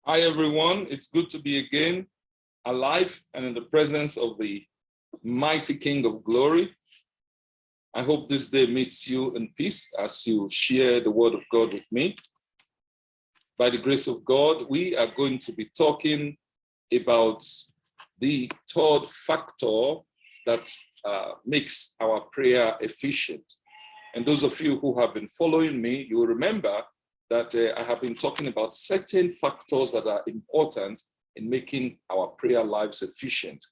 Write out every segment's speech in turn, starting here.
Hi, everyone. It's good to be again alive and in the presence of the mighty King of glory. I hope this day meets you in peace as you share the word of God with me. By the grace of God, we are going to be talking about the third factor that makes our prayer efficient. And those of you who have been following me, you will remember that I have been talking about certain factors that are important in making our prayer lives efficient.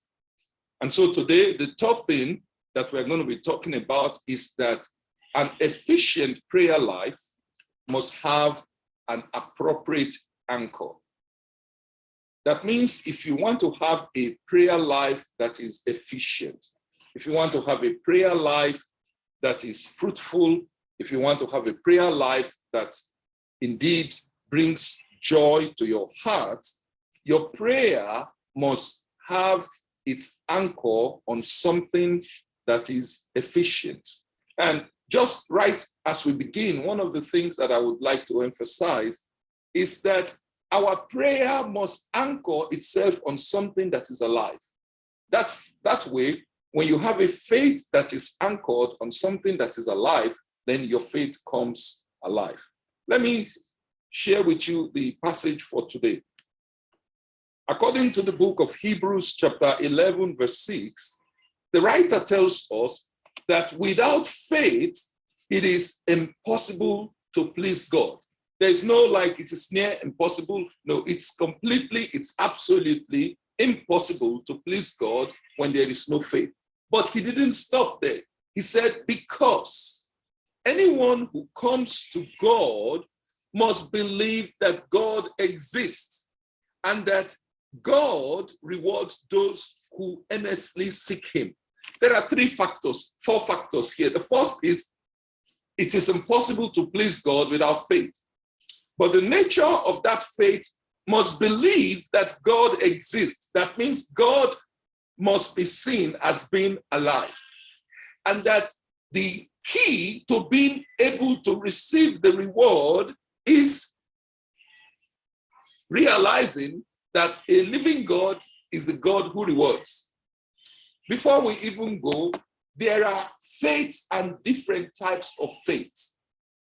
And so today, the top thing that we're going to be talking about is that an efficient prayer life must have an appropriate anchor. That means if you want to have a prayer life that is efficient, if you want to have a prayer life that is fruitful, if you want to have a prayer life that indeed brings joy to your heart, your prayer must have its anchor on something that is efficient. And just right as we begin, one of the things that I would like to emphasize is that our prayer must anchor itself on something that is alive. That way, when you have a faith that is anchored on something that is alive, then your faith comes alive. Let me share with you the passage for today. According to the book of Hebrews, chapter 11, verse 6, the writer tells us that without faith, it is impossible to please God. There is no like it is near impossible. No, it's absolutely impossible to please God when there is no faith. But he didn't stop there. He said, because anyone who comes to God must believe that God exists and that God rewards those who earnestly seek him. There are four factors here. The first is, it is impossible to please God without faith. But the nature of that faith must believe that God exists. That means God must be seen as being alive. And that the key to being able to receive the reward is realizing that a living God is the God who rewards. Before we even go, there are faiths and different types of faiths.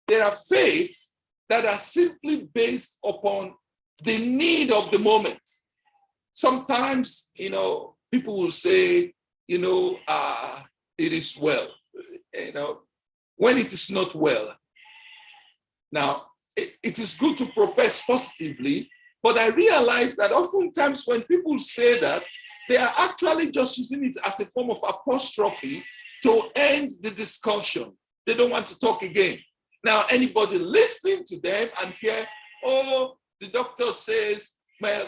There are faiths that are simply based upon the need of the moment. Sometimes, people will say, it is well, when it is not well. Now, it is good to profess positively, but I realize that oftentimes when people say that, they are actually just using it as a form of apostrophe to end the discussion. They don't want to talk again. Now, anybody listening to them and hear, oh, the doctor says, well,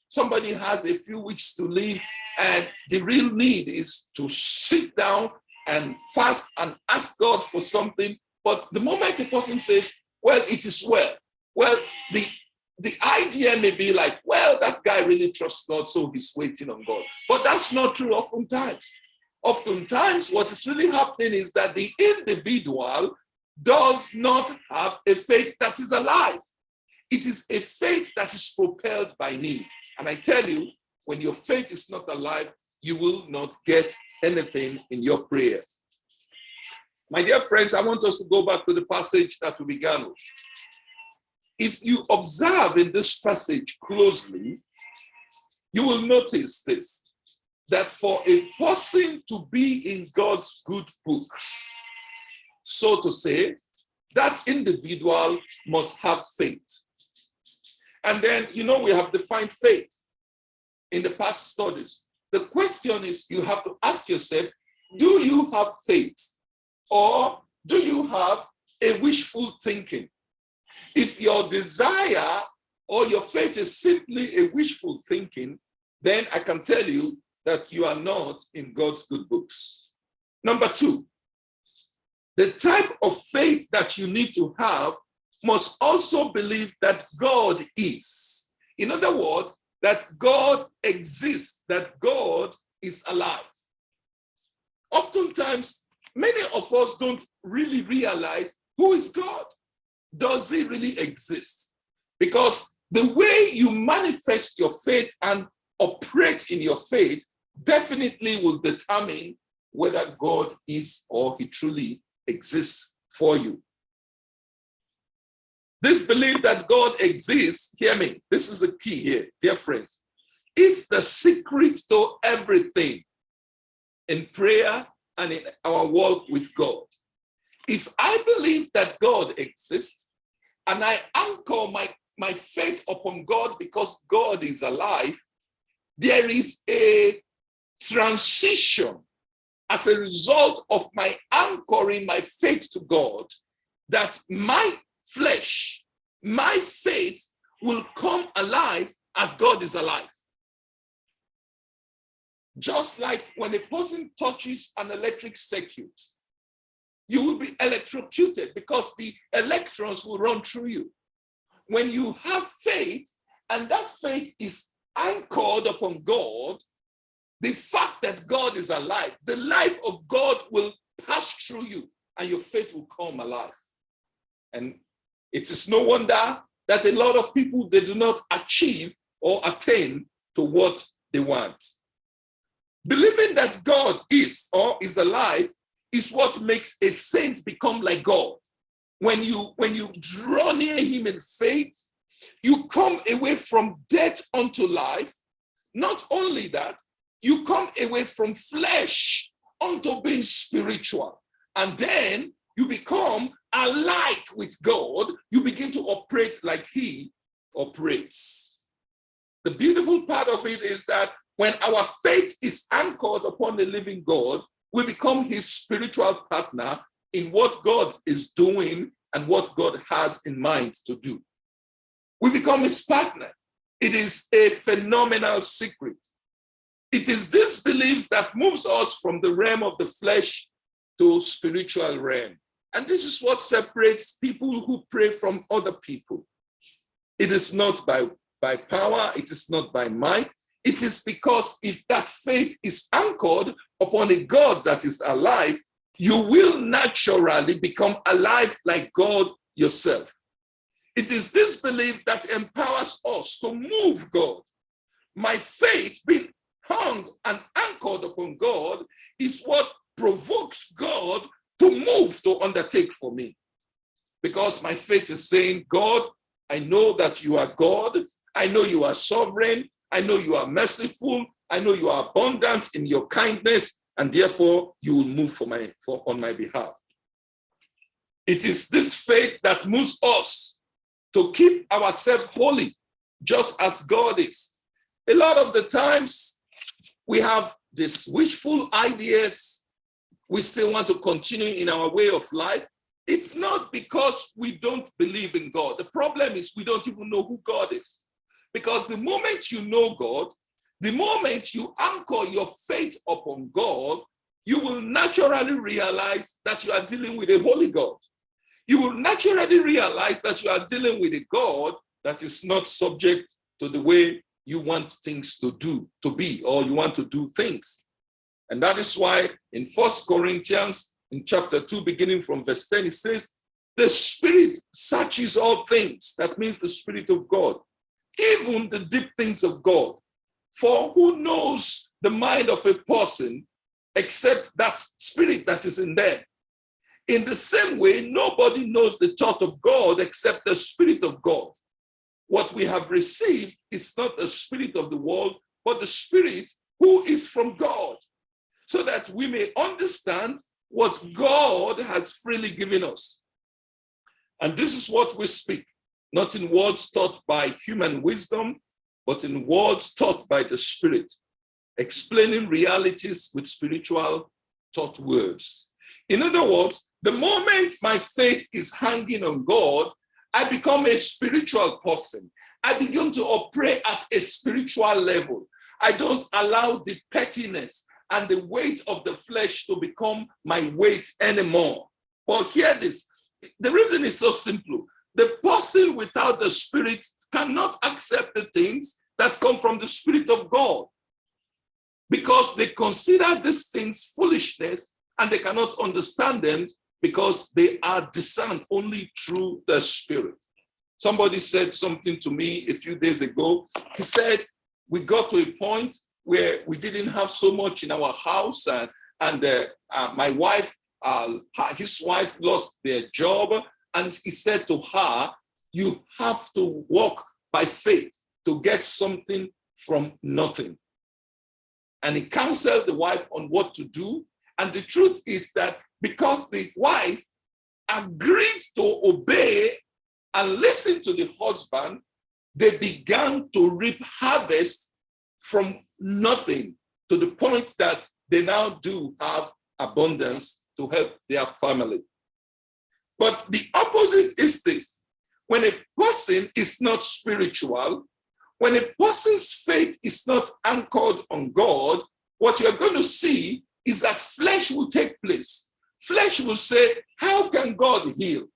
somebody has a few weeks to live, and the real need is to sit down and fast and ask God for something. But the moment a person says, well, it is well, the idea may be like, well, that guy really trusts God, so he's waiting on God. But that's not true oftentimes. Oftentimes, what is really happening is that the individual does not have a faith that is alive. It is a faith that is propelled by need. And I tell you, when your faith is not alive, you will not get anything in your prayer. My dear friends, I want us to go back to the passage that we began with. If you observe in this passage closely, you will notice this, that for a person to be in God's good books, so to say, that individual must have faith. And then, we have defined faith in the past studies. The question is, you have to ask yourself, do you have faith? Or do you have a wishful thinking? If your desire or your faith is simply a wishful thinking, then I can tell you that you are not in God's good books. Number two, the type of faith that you need to have must also believe that God is. In other words, that God exists, that God is alive. Oftentimes, many of us don't really realize who is God. Does he really exist? Because the way you manifest your faith and operate in your faith definitely will determine whether God is or he truly exists for you. This belief that God exists, hear me, this is the key here, dear friends, is the secret to everything in prayer and in our walk with God. If I believe that God exists and I anchor my faith upon God because God is alive, there is a transition as a result of my anchoring my faith to God, that my flesh, my faith will come alive as God is alive. Just like when a person touches an electric circuit, you will be electrocuted because the electrons will run through you. When you have faith, and that faith is anchored upon God, the fact that God is alive, the life of God will pass through you and your faith will come alive. And it is no wonder that a lot of people, they do not achieve or attain to what they want. Believing that God is or is alive is what makes a saint become like God. When you draw near him in faith, you come away from death unto life. Not only that, you come away from flesh unto being spiritual. And then you become alike with God. You begin to operate like he operates. The beautiful part of it is that when our faith is anchored upon the living God, we become his spiritual partner in what God is doing and what God has in mind to do. We become his partner. It is a phenomenal secret. It is this belief that moves us from the realm of the flesh to spiritual realm. And this is what separates people who pray from other people. It is not by power, it is not by might. It is because if that faith is anchored upon a God that is alive, you will naturally become alive like God yourself. It is this belief that empowers us to move God. My faith being hung and anchored upon God is what provokes God to move, to undertake for me. Because my faith is saying, God, I know that you are God. I know you are sovereign. I know you are merciful. I know you are abundant in your kindness, and therefore you will move on my behalf. It is this faith that moves us to keep ourselves holy, just as God is. A lot of the times we have these wishful ideas. We still want to continue in our way of life. It's not because we don't believe in God. The problem is we don't even know who God is. Because the moment you know God, the moment you anchor your faith upon God, you will naturally realize that you are dealing with a holy God. You will naturally realize that you are dealing with a God that is not subject to the way you want things to be, or you want to do things. And that is why in 1 Corinthians, in chapter 2, beginning from verse 10, it says, the Spirit searches all things. That means the Spirit of God, even the deep things of God. For who knows the mind of a person except that Spirit that is in them? In the same way, nobody knows the thought of God except the Spirit of God. What we have received is not the spirit of the world, but the Spirit who is from God, so that we may understand what God has freely given us. And this is what we speak, not in words taught by human wisdom, but in words taught by the Spirit, explaining realities with spiritual taught words. In other words, the moment my faith is hanging on God, I become a spiritual person. I begin to operate at a spiritual level. I don't allow the pettiness and the weight of the flesh to become my weight anymore. But hear this. The reason is so simple. The person without the Spirit cannot accept the things that come from the Spirit of God, because they consider these things foolishness and they cannot understand them because they are discerned only through the Spirit. Somebody said something to me a few days ago. He said, we got to a point where we didn't have so much in our house, and my wife, his wife lost their job, and he said to her, you have to walk by faith to get something from nothing. And he counseled the wife on what to do. And the truth is that because the wife agreed to obey and listen to the husband, they began to reap harvest from nothing, to the point that they now do have abundance to help their family. But the opposite is this. When a person is not spiritual, when a person's faith is not anchored on God, what you're going to see is that flesh will take place. Flesh will say, how can God heal?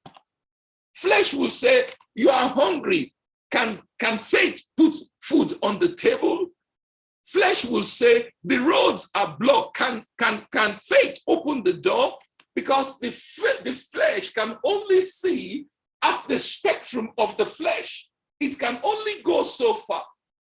Flesh will say, you are hungry. Can faith put food on the table? Flesh will say, the roads are blocked. Can faith open the door? Because the flesh can only see at the spectrum of the flesh. It can only go so far.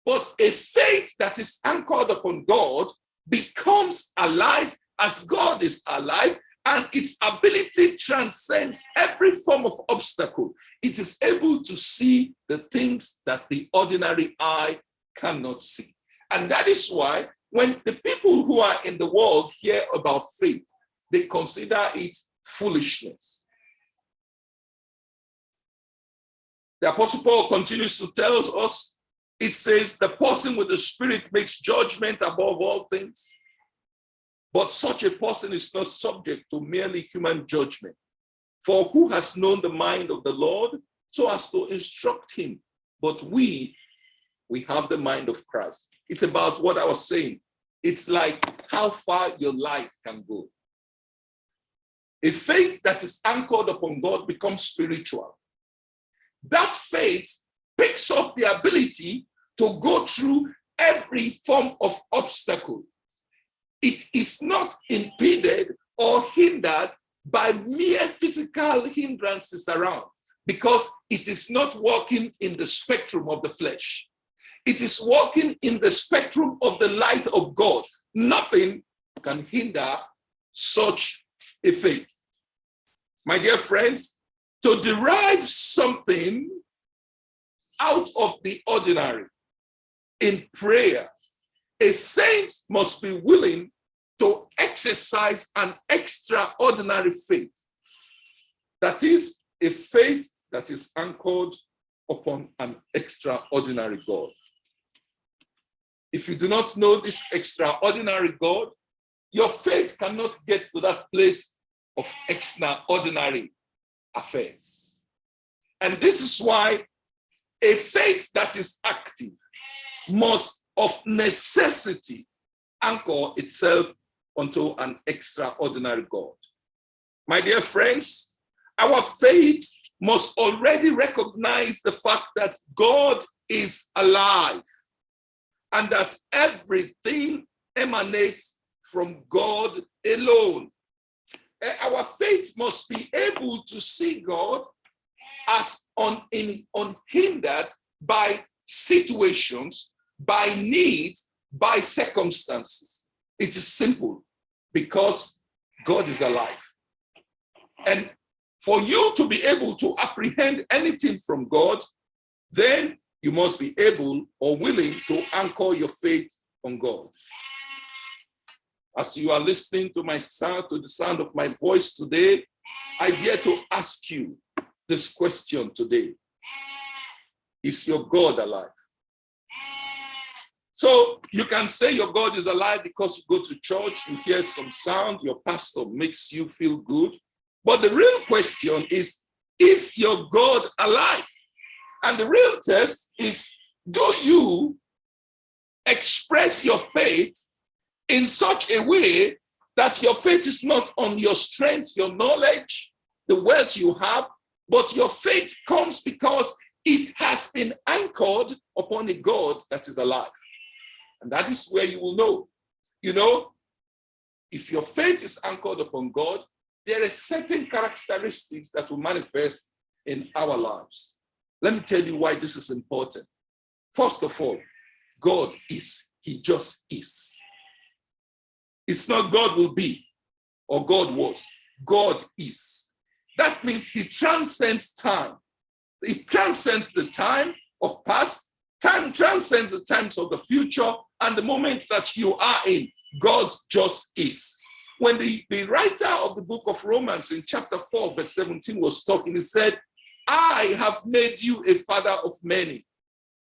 But a faith that is anchored upon God becomes alive as God is alive, and its ability transcends every form of obstacle. It is able to see the things that the ordinary eye cannot see. And that is why when the people who are in the world hear about faith, they consider it foolishness. The Apostle Paul continues to tell us, it says, the person with the Spirit makes judgment above all things. But such a person is not subject to merely human judgment. For who has known the mind of the Lord so as to instruct him? But we have the mind of Christ. It's about what I was saying. It's like how far your light can go. A faith that is anchored upon God becomes spiritual. That faith picks up the ability to go through every form of obstacle. It is not impeded or hindered by mere physical hindrances around, because it is not walking in the spectrum of the flesh. It is walking in the spectrum of the light of God. Nothing can hinder such a faith. My dear friends, to derive something out of the ordinary in prayer, a saint must be willing to exercise an extraordinary faith. That is a faith that is anchored upon an extraordinary God. If you do not know this extraordinary God, your faith cannot get to that place of extraordinary affairs. And this is why a faith that is active must of necessity anchor itself onto an extraordinary God. My dear friends, our faith must already recognize the fact that God is alive and that everything emanates from God alone. Our faith must be able to see God as unhindered by situations, by needs, by circumstances. It is simple, because God is alive. And for you to be able to apprehend anything from God, then you must be able or willing to anchor your faith on God. As you are listening to the sound of my voice today, I dare to ask you this question today. Is your God alive? So you can say your God is alive because you go to church, you hear some sound, your pastor makes you feel good. But the real question is your God alive? And the real test is, do you express your faith in such a way that your faith is not on your strength, your knowledge, the wealth you have, but your faith comes because it has been anchored upon a God that is alive. And that is where you will know. You know, if your faith is anchored upon God, there are certain characteristics that will manifest in our lives. Let me tell you why this is important. First of all, God is. He just is. It's not God will be or God was. God is. That means he transcends time. He transcends the time of past. Time transcends the times of the future and the moment that you are in. God just is. When the writer of the book of Romans in chapter 4, verse 17 was talking, he said, I have made you a father of many,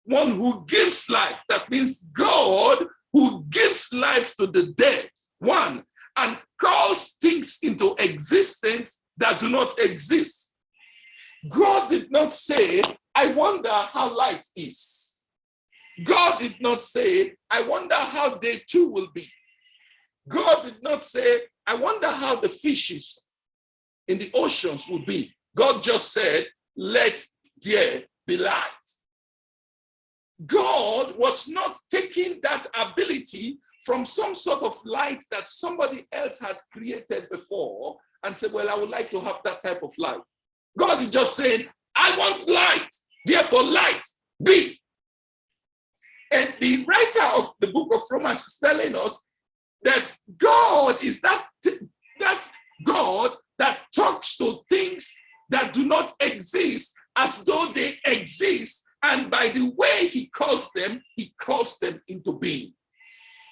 one who gives life. That means God who gives life to the dead, one, and calls things into existence that do not exist. God did not say, I wonder how light is. God did not say, I wonder how day 2 will be. God did not say, I wonder how the fishes in the oceans will be. God just said, let there be light. God was not taking that ability from some sort of light that somebody else had created before and said, well, I would like to have that type of light. God is just saying, I want light, therefore light be. And the writer of the book of Romans is telling us that God is that God that talks to things that do not exist as though they exist. And by the way he calls them into being.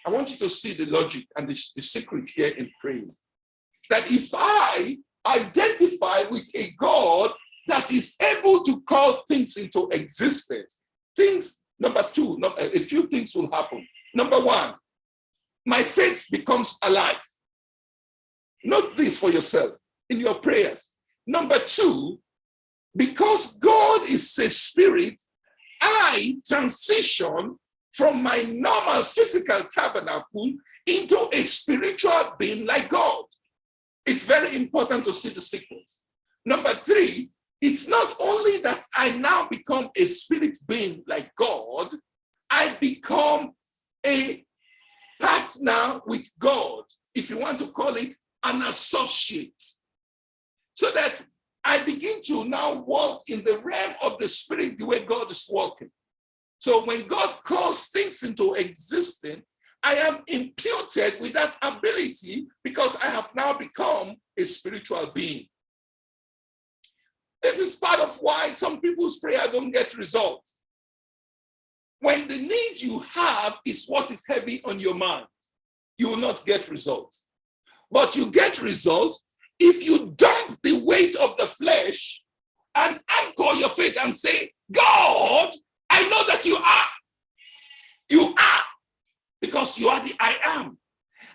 I want you to see the logic and the secret here in praying. That if I identify with a God that is able to call things into existence, number two, a few things will happen. Number one, my faith becomes alive. Note this for yourself in your prayers. Number two, because God is a spirit, I transition from my normal physical tabernacle into a spiritual being like God. It's very important to see the sequence. Number three, it's not only that I now become a spirit being like God, I become a partner with God, if you want to call it an associate. So that I begin to now walk in the realm of the spirit the way God is walking. So when God calls things into existence, I am imputed with that ability because I have now become a spiritual being. This is part of why some people's prayer don't get results. When the need you have is what is heavy on your mind, you will not get results. But you get results if you dump the weight of the flesh and anchor your faith and say, God, I know that you are. You are, because you are the I am.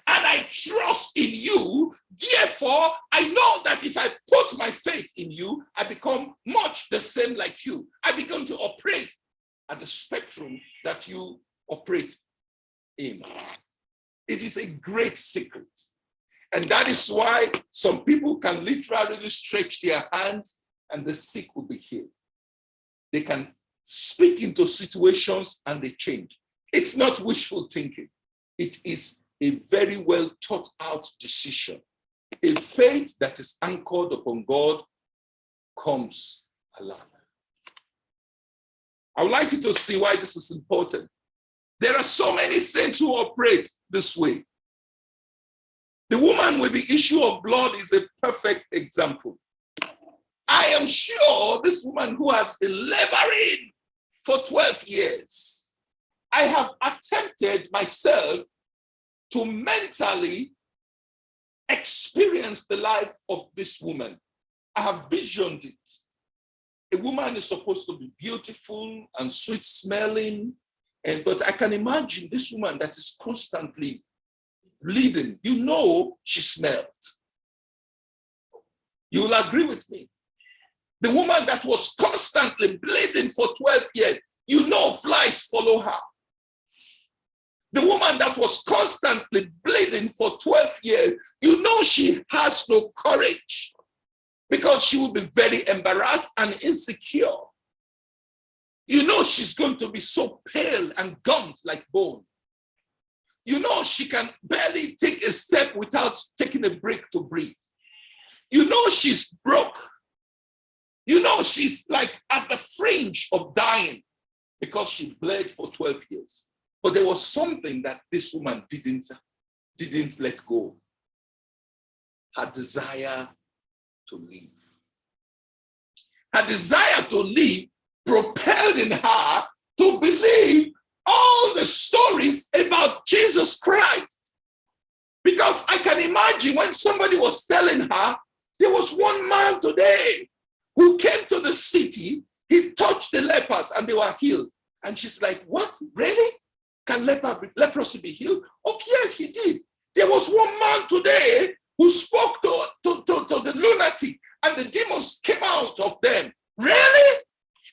And I trust in you. Therefore, I know that if I put my faith in you, I become much the same like you. I begin to operate at the spectrum that you operate in. It is a great secret. And that is why some people can literally stretch their hands and the sick will be healed. They can speak into situations and they change. It's not wishful thinking. It is a very well thought out decision. A faith that is anchored upon God comes alive. I would like you to see why this is important. There are so many saints who operate this way. The woman with the issue of blood is a perfect example. I am sure this woman who has been laboring for 12 years, I have attempted myself to mentally experience the life of this woman. I have visioned it. A woman is supposed to be beautiful and sweet smelling, but I can imagine this woman that is constantly bleeding. You know she smelled. You will agree with me. The woman that was constantly bleeding for 12 years, you know flies follow her. The woman that was constantly bleeding for 12 years, you know she has no courage because she will be very embarrassed and insecure. You know she's going to be so pale and gaunt like bone. You know she can barely take a step without taking a break to breathe. You know she's broke. You know, she's like at the fringe of dying because she bled for 12 years. But there was something that this woman didn't let go. Her desire to live. Her desire to live propelled in her to believe all the stories about Jesus Christ. Because I can imagine when somebody was telling her, there was one man today who came to the city, he touched the lepers and they were healed. And she's like, what, really? Can leprosy be healed? Oh, yes, he did. There was one man today who spoke to the lunatic and the demons came out of them. Really?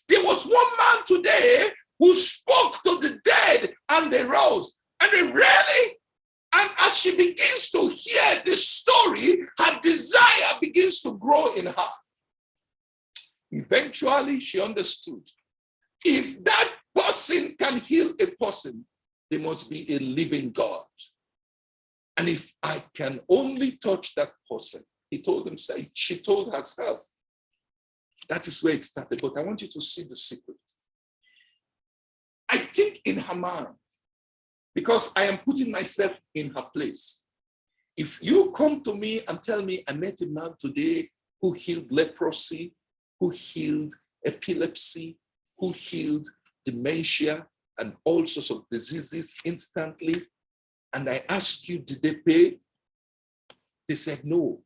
There was one man today who spoke to the dead and they rose. And they really? And as she begins to hear this story, her desire begins to grow in her. Eventually, she understood. If that person can heal a person, there must be a living God. And if I can only touch that person, she told herself, that is where it started. But I want you to see the secret. I think in her mind, because I am putting myself in her place. If you come to me and tell me, I met a man today who healed leprosy, who healed epilepsy, who healed dementia and all sorts of diseases instantly, and I asked you, did they pay? They said no.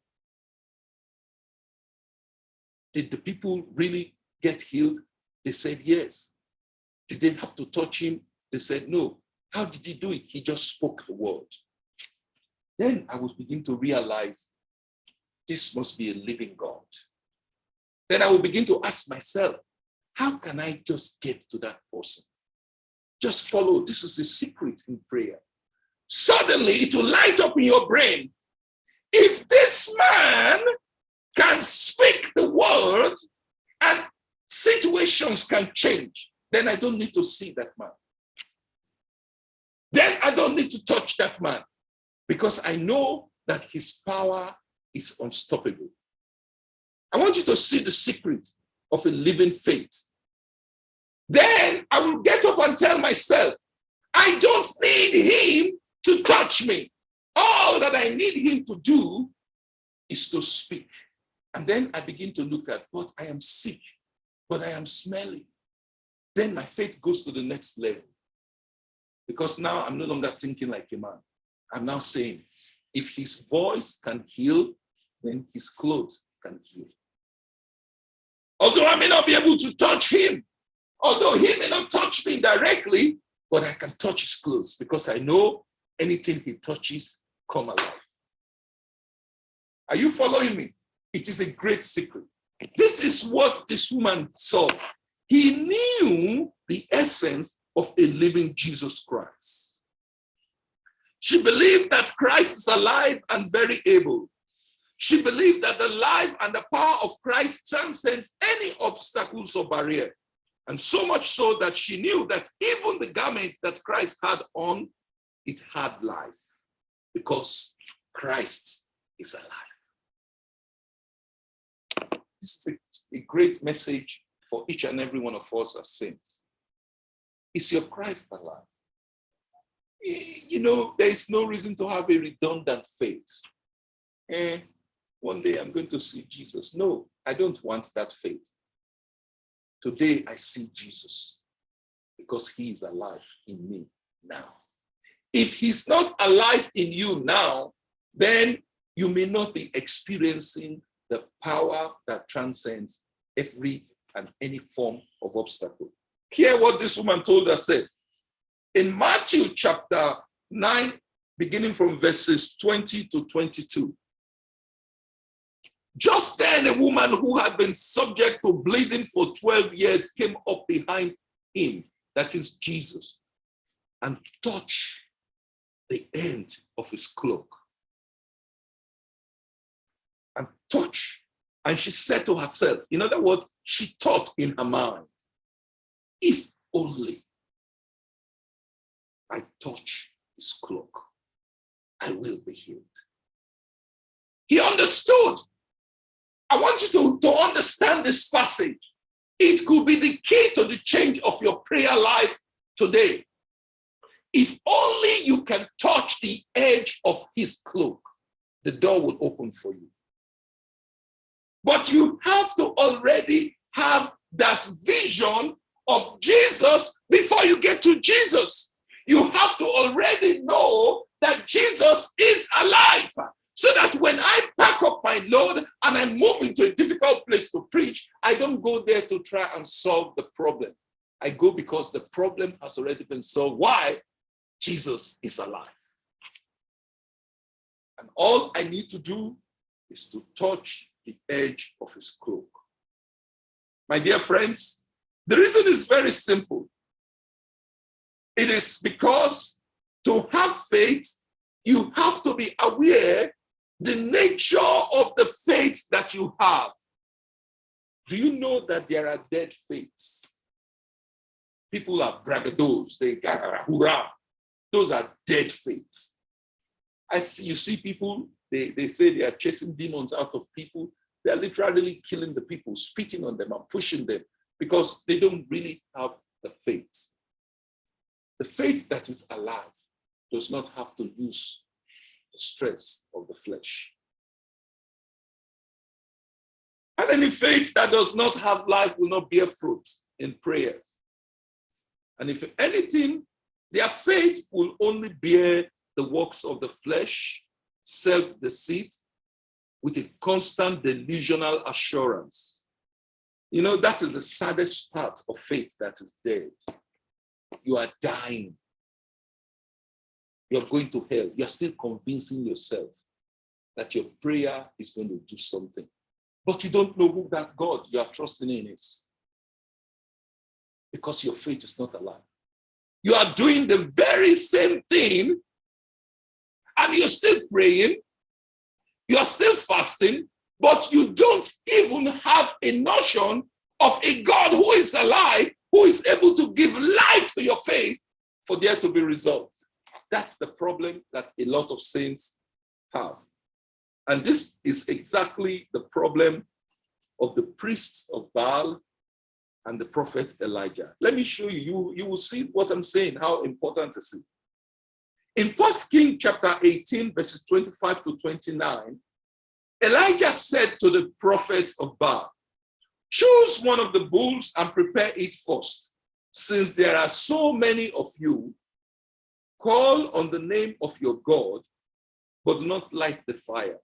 Did the people really get healed? They said yes. Did they have to touch him? They said no. How did he do it? He just spoke the word. Then I would begin to realize this must be a living God. Then I will begin to ask myself, how can I just get to that person? Just follow. This is the secret in prayer. Suddenly it will light up in your brain. If this man can speak the word and situations can change, then I don't need to see that man. Then I don't need to touch that man because I know that his power is unstoppable. I want you to see the secret of a living faith. Then I will get up and tell myself, I don't need him to touch me. All that I need him to do is to speak. And then I begin to look at, but I am sick, but I am smelly. Then my faith goes to the next level. Because now I'm no longer thinking like a man. I'm now saying, if his voice can heal, then his clothes can heal. Although I may not be able to touch him, although he may not touch me directly, but I can touch his clothes because I know anything he touches come alive. Are you following me? It is a great secret. This is what this woman saw. He knew the essence of a living Jesus Christ. She believed that Christ is alive and very able. She believed that the life and the power of Christ transcends any obstacles or barrier. And so much so that she knew that even the garment that Christ had on, it had life because Christ is alive. This is a great message for each and every one of us as saints. Is your Christ alive? You know, there is no reason to have a redundant faith. One day I'm going to see Jesus. No, I don't want that faith. Today I see Jesus because he is alive in me now. If he's not alive in you now, then you may not be experiencing the power that transcends every and any form of obstacle. Hear what this woman told us. In Matthew chapter 9, beginning from verses 20 to 22. Just then a woman who had been subject to bleeding for 12 years came up behind him, that is Jesus, and touched the end of his cloak. And touched. And she said to herself, in other words, she thought in her mind, if only I touch his cloak, I will be healed. He understood I want you to understand this passage. It could be the key to the change of your prayer life today. If only you can touch the edge of his cloak, the door will open for you. But you have to already have that vision of Jesus before you get to Jesus. You have to already know that Jesus is alive, so that when I pack up my load and I move into a difficult place to preach, I don't go there to try and solve the problem. I go because the problem has already been solved. Why? Jesus is alive. And all I need to do is to touch the edge of his cloak. My dear friends, the reason is very simple. It is because to have faith, you have to be aware the nature of the faith that you have. Do you know that there are dead faiths? People are braggadocios, they hurrah. Those are dead faiths. You see people, they say they are chasing demons out of people. They are literally killing the people, spitting on them and pushing them because they don't really have the faith. The faith that is alive does not have to use the stress of the flesh. And any faith that does not have life will not bear fruit in prayers. And if anything, their faith will only bear the works of the flesh, self-deceit, with a constant delusional assurance. You know, that is the saddest part of faith that is dead. You are dying. You're going to hell. You're still convincing yourself that your prayer is going to do something. But you don't know who that God you are trusting in is. Because your faith is not alive. You are doing the very same thing, and you're still praying, you're still fasting, but you don't even have a notion of a God who is alive, who is able to give life to your faith for there to be results. That's the problem that a lot of saints have. And this is exactly the problem of the priests of Baal and the prophet Elijah. Let me show you. You will see what I'm saying, how important it is. In 1 Kings chapter 18, verses 25 to 29, Elijah said to the prophets of Baal, choose one of the bulls and prepare it first. Since there are so many of you, call on the name of your God, but do not light the fire.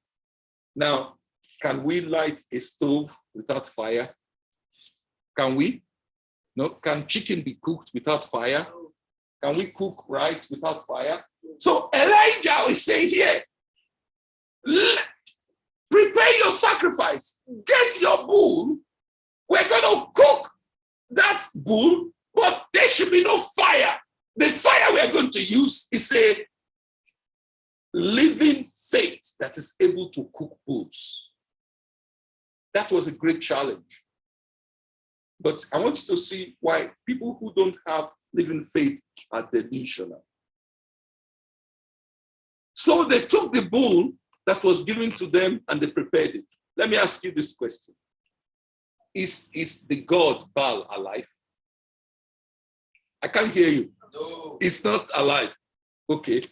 Now, can we light a stove without fire? Can we? No. Can chicken be cooked without fire? Can we cook rice without fire? So Elijah is saying here, prepare your sacrifice. Get your bull. We're going to cook that bull, but there should be no fire. The fire we are going to use is a living faith that is able to cook bulls. That was a great challenge. But I want you to see why people who don't have living faith are delusional. So they took the bull that was given to them and they prepared it. Let me ask you this question. Is the God Baal alive? I can't hear you. No. It's not alive. Okay.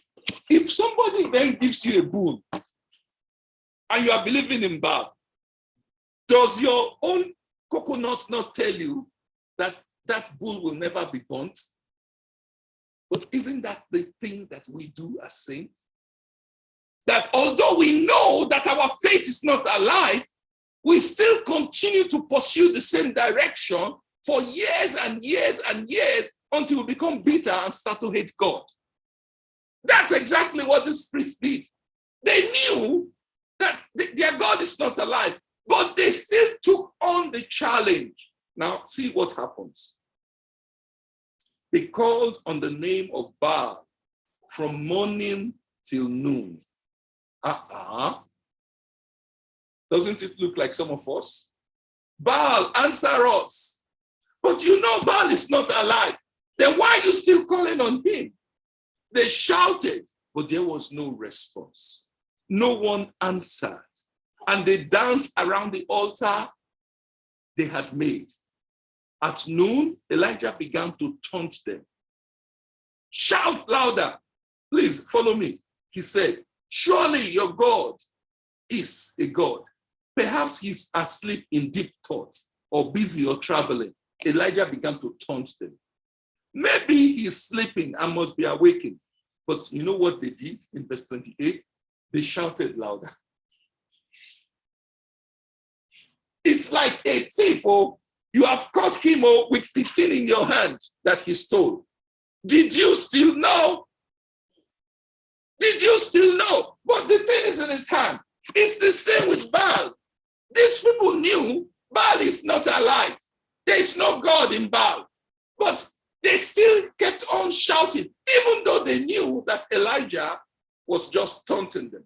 If somebody then gives you a bull and you are believing in Baal, does your own coconut not tell you that that bull will never be burnt? But isn't that the thing that we do as saints? That although we know that our faith is not alive, we still continue to pursue the same direction for years and years and years until we become bitter and start to hate God. That's exactly what these priests did. They knew that their God is not alive, but they still took on the challenge. Now, see what happens. They called on the name of Baal from morning till noon. Doesn't it look like some of us? Baal, answer us. But you know Baal is not alive. Then why are you still calling on him? They shouted, but there was no response. No one answered. and they danced around the altar they had made. At noon, Elijah began to taunt them. Shout louder. Please follow me. He said, surely your God is a God. Perhaps he's asleep in deep thought or busy or traveling. Elijah began to taunt them. Maybe he's sleeping and must be awakened. But you know what they did in verse 28? They shouted louder. It's like a thief, oh, you have caught him with the thing in your hand that he stole. Did you still know? Did you still know? But the thing is in his hand. It's the same with Baal. These people knew Baal is not alive. There is no God in Baal. But they still kept on shouting, even though they knew that Elijah was just taunting them.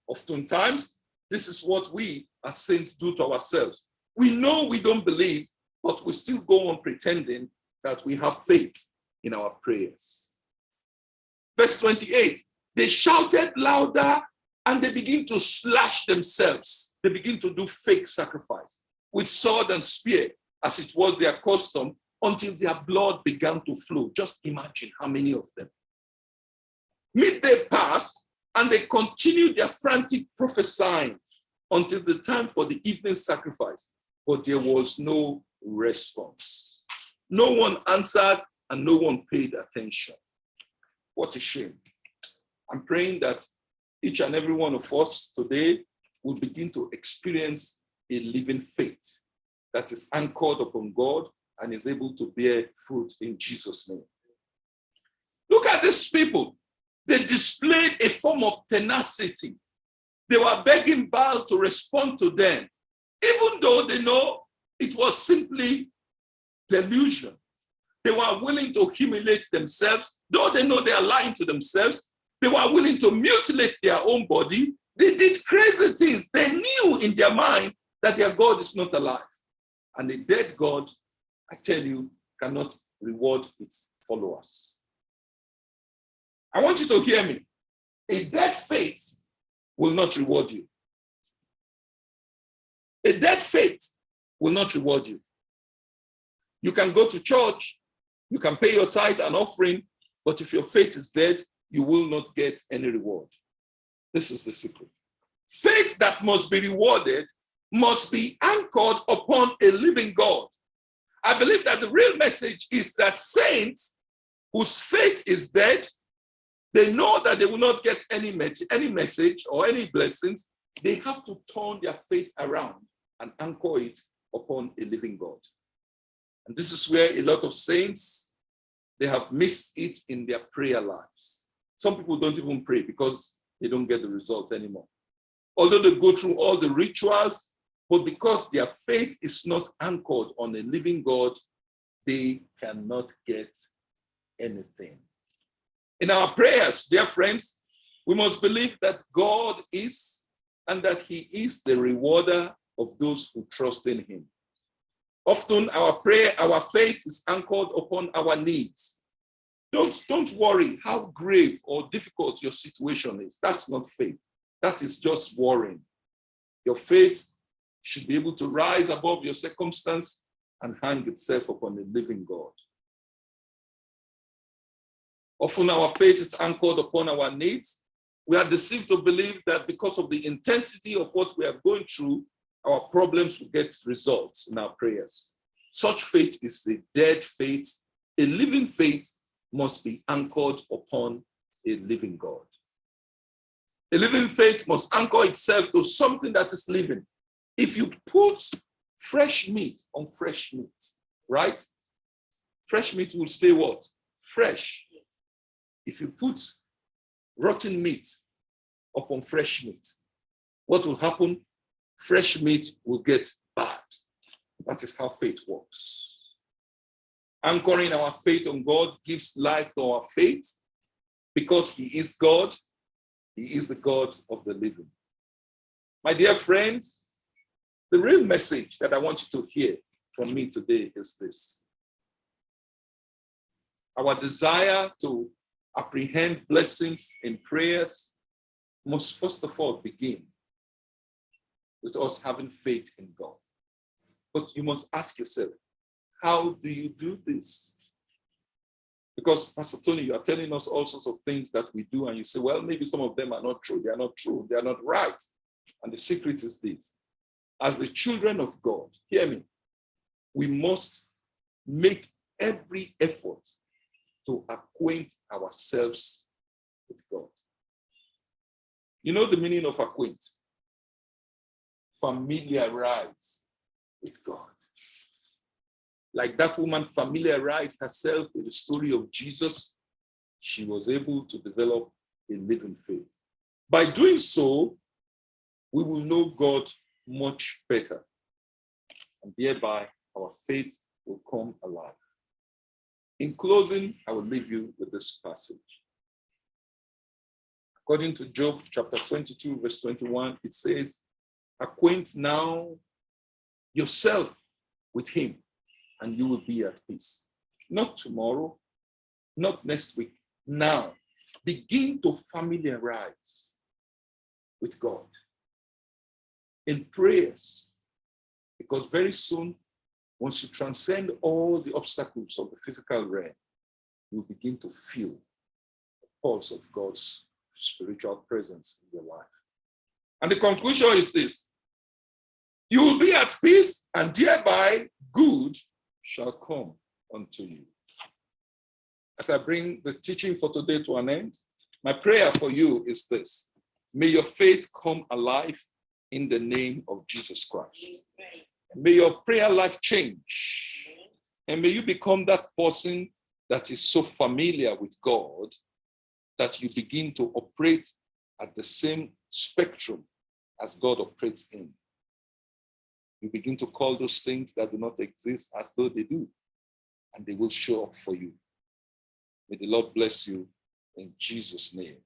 Oftentimes, this is what we as saints do to ourselves. We know we don't believe, but we still go on pretending that we have faith in our prayers. Verse 28, they shouted louder and they begin to slash themselves. They begin to do fake sacrifice with sword and spear, as it was their custom, until their blood began to flow. Just imagine how many of them. Midday passed, and they continued their frantic prophesying until the time for the evening sacrifice, but there was no response. No one answered, and no one paid attention. What a shame. I'm praying that each and every one of us today will begin to experience a living faith that is anchored upon God and is able to bear fruit in Jesus' name. Look at these people. They displayed a form of tenacity. They were begging Baal to respond to them, even though they know it was simply delusion. They were willing to humiliate themselves, though they know they are lying to themselves. They were willing to mutilate their own body. They did crazy things. They knew in their mind that their God is not alive. And a dead God, I tell you, cannot reward its followers. I want you to hear me. A dead faith will not reward you. A dead faith will not reward you. You can go to church, you can pay your tithe and offering, but if your faith is dead, you will not get any reward. This is the secret. Faith that must be rewarded must be anchored upon a living God. I believe that the real message is that saints whose faith is dead, they know that they will not get any message or any blessings. They have to turn their faith around and anchor it upon a living God. And this is where a lot of saints, they have missed it in their prayer lives. Some people don't even pray because they don't get the result anymore. Although they go through all the rituals, but because their faith is not anchored on a living God, they cannot get anything. In our prayers, dear friends, we must believe that God is and that he is the rewarder of those who trust in him. Often our prayer, our faith is anchored upon our needs. Don't worry how grave or difficult your situation is. That's not faith. That is just worrying. Your faith should be able to rise above your circumstance and hang itself upon a living God. Often our faith is anchored upon our needs. We are deceived to believe that because of the intensity of what we are going through, our problems will get results in our prayers. Such faith is a dead faith. A living faith must be anchored upon a living God. A living faith must anchor itself to something that is living. If you put fresh meat on fresh meat, right? Fresh meat will stay what? Fresh. If you put rotten meat upon fresh meat, what will happen? Fresh meat will get bad. That is how faith works. Anchoring our faith on God gives life to our faith. Because he is God, he is the God of the living. My dear friends, the real message that I want you to hear from me today is this. Our desire to apprehend blessings in prayers must first of all begin with us having faith in God. But you must ask yourself, how do you do this? Because Pastor Tony, you are telling us all sorts of things that we do, and you say, well, maybe some of them are not true. They are not true. They are not right. And the secret is this. As the children of God, hear me, we must make every effort to acquaint ourselves with God. You know the meaning of acquaint? Familiarize with God. Like that woman familiarized herself with the story of Jesus, she was able to develop a living faith. By doing so, we will know God much better, and thereby our faith will come alive. In closing, I will leave you with this passage. According to Job chapter 22, verse 21, it says, acquaint now yourself with him, and you will be at peace. Not tomorrow, not next week, now. Begin to familiarize with God in prayers, because very soon, once you transcend all the obstacles of the physical realm, you begin to feel the pulse of God's spiritual presence in your life. And the conclusion is this: you will be at peace, and thereby good shall come unto you. As I bring the teaching for today to an end, my prayer for you is this: may your faith come alive in the name of Jesus Christ. May your prayer life change, and may you become that person that is so familiar with God that you begin to operate at the same spectrum as God operates in. You begin to call those things that do not exist as though they do, and they will show up for you. May the Lord bless you in Jesus' name.